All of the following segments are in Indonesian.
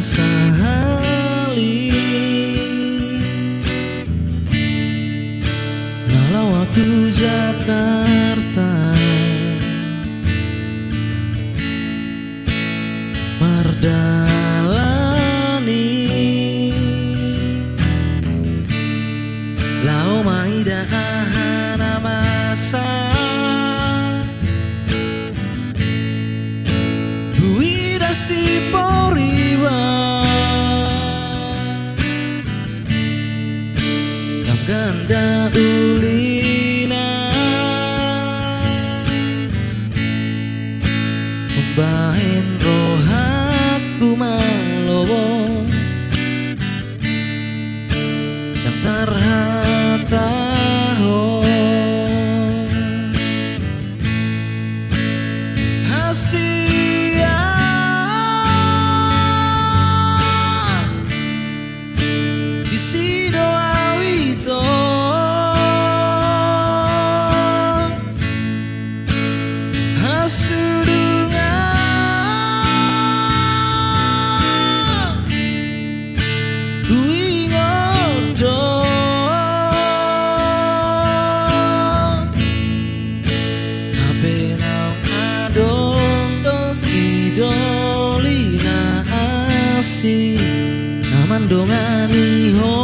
sahali Nalau waktu Jakarta Mardalani Lau maida ahana masa Huida si poriwa Yang ganda ulina Membahin rohaku malowo Yang tarhataho Hasia Isi doa wito Hasudungan Kui ngodo Ape nang adong dosi dolina asi Naman dongani ho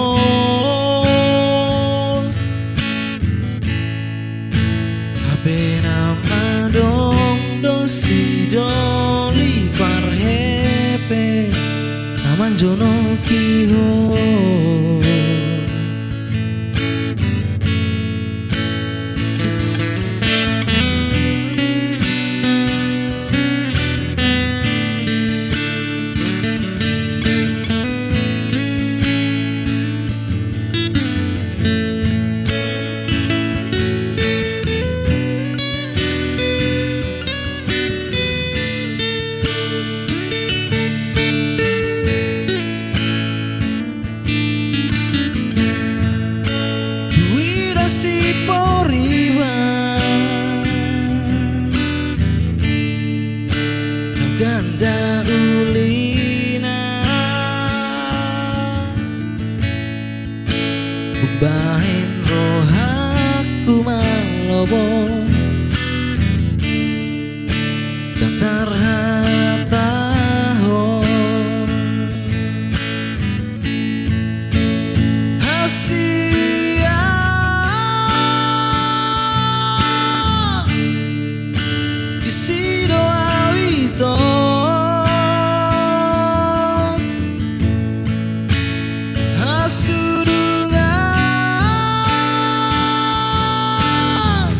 Ape nang adong dosi doli parhepe Naman jono kiho Si poriwa Yang ganda ulina Bubahin rohaku malobo Yang tarhataho Hasil Isi doa wito Hasudungan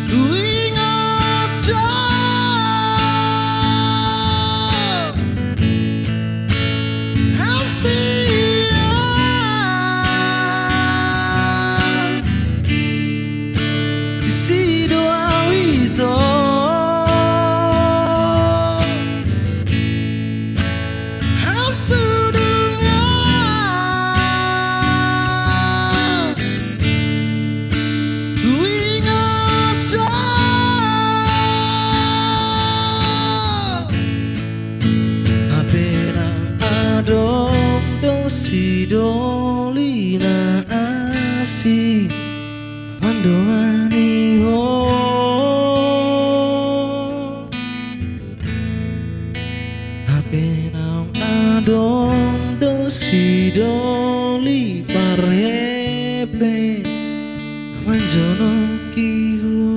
Kui ngodo Hasia Isi doa wito Hasudungan Kui ngodo Ape nang adong dosi dolina asi Mandongani ho Ape nang adong dosi doli parhepe Manjono kihu